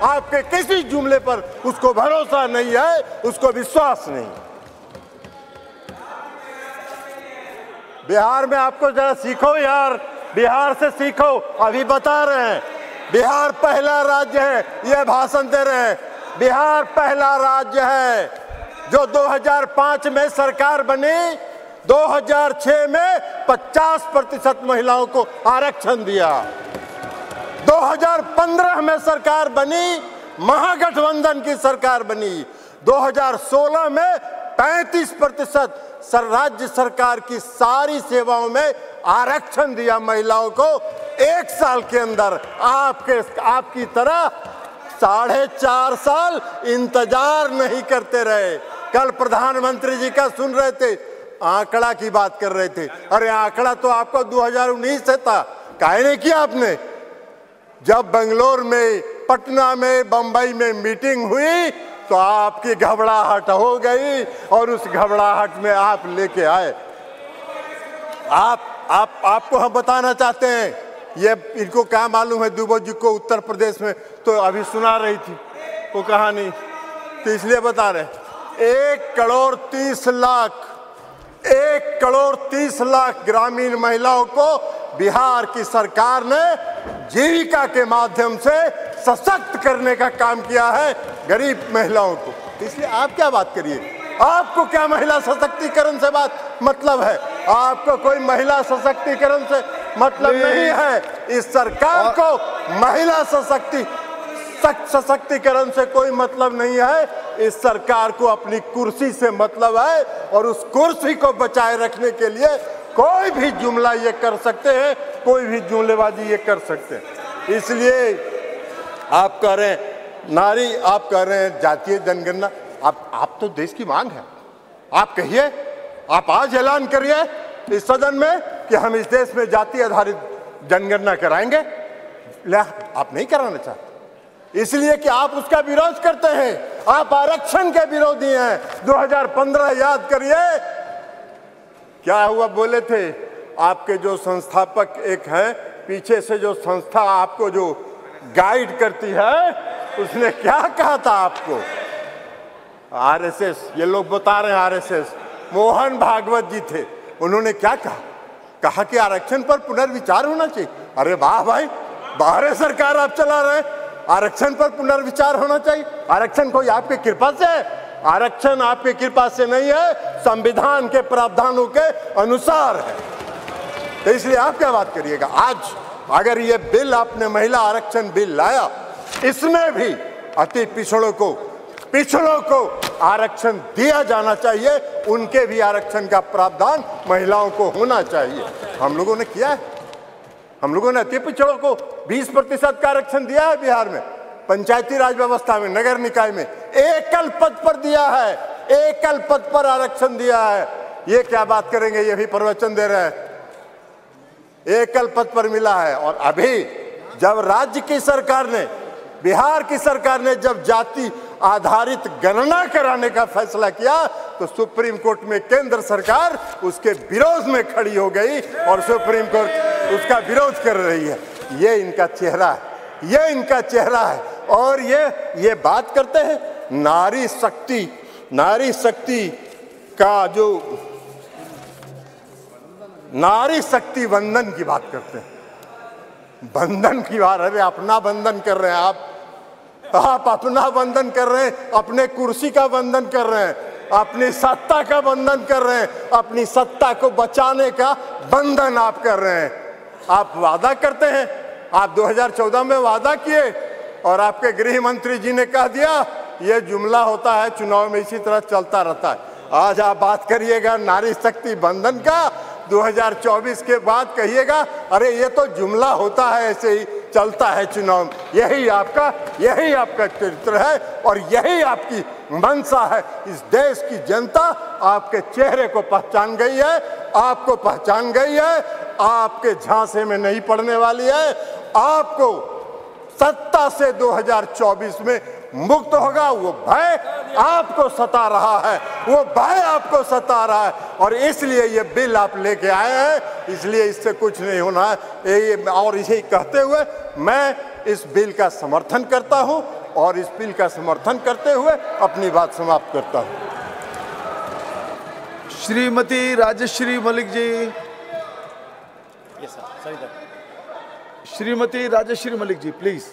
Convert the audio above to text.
आपके किसी जुमले पर उसको भरोसा नहीं है, उसको विश्वास नहीं। बिहार में आपको जरा सीखो यार, बिहार से सीखो। अभी बता रहे हैं बिहार पहला राज्य है, ये भाषण दे रहे हैं। बिहार पहला राज्य है जो 2005 में सरकार बनी, 2006 में 50% महिलाओं को आरक्षण दिया। 2015 में सरकार बनी, महागठबंधन की सरकार बनी। 2016 में 35% राज्य सरकार की सारी सेवाओं में आरक्षण दिया महिलाओं को। एक साल के अंदर आपकी तरह 4.5 साल इंतजार नहीं करते रहे। कल प्रधानमंत्री जी का सुन रहे थे, आंकड़ा की बात कर रहे थे। अरे आंकड़ा तो आपको 2019 से था, काहे नहीं किया आपने? जब बेंगलोर में, पटना में, बंबई में मीटिंग हुई तो आपकी घबराहट हो गई और उस घबराहट में आप लेके आए। आपको हम बताना चाहते हैं, ये इनको क्या मालूम है दुबे जी को उत्तर प्रदेश में तो अभी सुना रही थी वो कहानी, तो इसलिए बता रहे। 1 करोड़ 30 लाख ग्रामीण महिलाओं को बिहार की सरकार ने जीविका के माध्यम से सशक्त करने का काम किया है, गरीब महिलाओं को। इसलिए आप क्या बात करिए, आपको क्या महिला सशक्तिकरण से बात मतलब है? आपको कोई महिला सशक्तिकरण से मतलब नहीं है। इस सरकार को महिला सशक्तिकरण से कोई मतलब नहीं है। इस सरकार को अपनी कुर्सी से मतलब है और उस कुर्सी को बचाए रखने के लिए कोई भी जुमला ये कर सकते हैं, कोई भी जुमलेबाजी ये कर सकते हैं। इसलिए आप कह रहे हैं नारी, आप कह रहे हैं जातीय जनगणना, आप तो देश की मांग है, आप कहिए, आप आज ऐलान करिए इस सदन में कि हम इस देश में जाति आधारित जनगणना कराएंगे। आप नहीं कराना चाहते इसलिए कि आप उसका विरोध करते हैं, आप आरक्षण के विरोधी हैं। 2015 याद करिए क्या हुआ, बोले थे आपके जो संस्थापक एक हैं, पीछे से जो संस्था आपको जो गाइड करती है, उसने क्या कहा था आपको? आरएसएस, ये लोग बता रहे हैं आरएसएस, मोहन भागवत जी थे, उन्होंने क्या कहा कि आरक्षण पर पुनर्विचार होना चाहिए। अरे वाह भाई, बाहर सरकार आप चला रहे हैं, आरक्षण पर पुनर्विचार होना चाहिए। आरक्षण कोई आपकी कृपा से है? आरक्षण आपकी कृपा से नहीं है, संविधान के प्रावधानों के अनुसार है। तो इसलिए आप क्या बात करिएगा? आज अगर ये बिल आपने महिला आरक्षण बिल लाया, इसमें भी अति पिछड़ों को आरक्षण दिया जाना चाहिए, उनके भी आरक्षण का प्रावधान महिलाओं को होना चाहिए। हम लोगों ने किया है, हम लोगों ने अति पिछड़ों को 20% का आरक्षण दिया है बिहार में, पंचायती राज व्यवस्था में, नगर निकाय में एकल पद पर दिया है, एकल पद पर आरक्षण दिया है। ये क्या बात करेंगे, ये भी प्रवचन दे रहे हैं, एकल पद पर मिला है। और अभी जब राज्य की सरकार ने, बिहार की सरकार ने जब जाति आधारित गणना कराने का फैसला किया तो सुप्रीम कोर्ट में केंद्र सरकार उसके विरोध में खड़ी हो गई और सुप्रीम कोर्ट उसका विरोध कर रही है। ये इनका चेहरा है, ये इनका चेहरा है। और ये बात करते हैं नारी शक्ति का, जो नारी शक्ति वंदन की बात करते हैं, बंधन की बात। अरे अपना बंधन कर रहे हैं आप अपना बंधन कर रहे हैं, अपने कुर्सी का बंधन कर रहे हैं, अपनी सत्ता का बंधन कर रहे हैं, अपनी सत्ता को बचाने का बंधन आप कर रहे हैं। आप वादा करते हैं, आप 2014 में वादा किए और आपके गृह मंत्री जी ने कह दिया ये जुमला होता है, चुनाव में इसी तरह चलता रहता है। आज आप बात करिएगा नारी शक्ति बंधन का, 2024 के बाद कहिएगा अरे ये तो जुमला होता है, ऐसे ही चलता है चुनाव। यही आपका चरित्र है और यही आपकी मंशा है। इस देश की जनता आपके चेहरे को पहचान गई है, आपको पहचान गई है, आपके झांसे में नहीं पड़ने वाली है। आपको सत्ता से 2024 में मुक्त होगा, वो भय आपको सता रहा है, वो भय आपको सता रहा है। और इसलिए ये बिल आप लेके आए हैं, इसलिए इससे कुछ नहीं होना है। और इसे कहते हुए मैं इस बिल का समर्थन करता हूं। और इस बिल का समर्थन करते हुए अपनी बात समाप्त करता हूं। श्रीमती राजश्री मलिक जी। श्रीमती राजश्री मलिक जी प्लीज।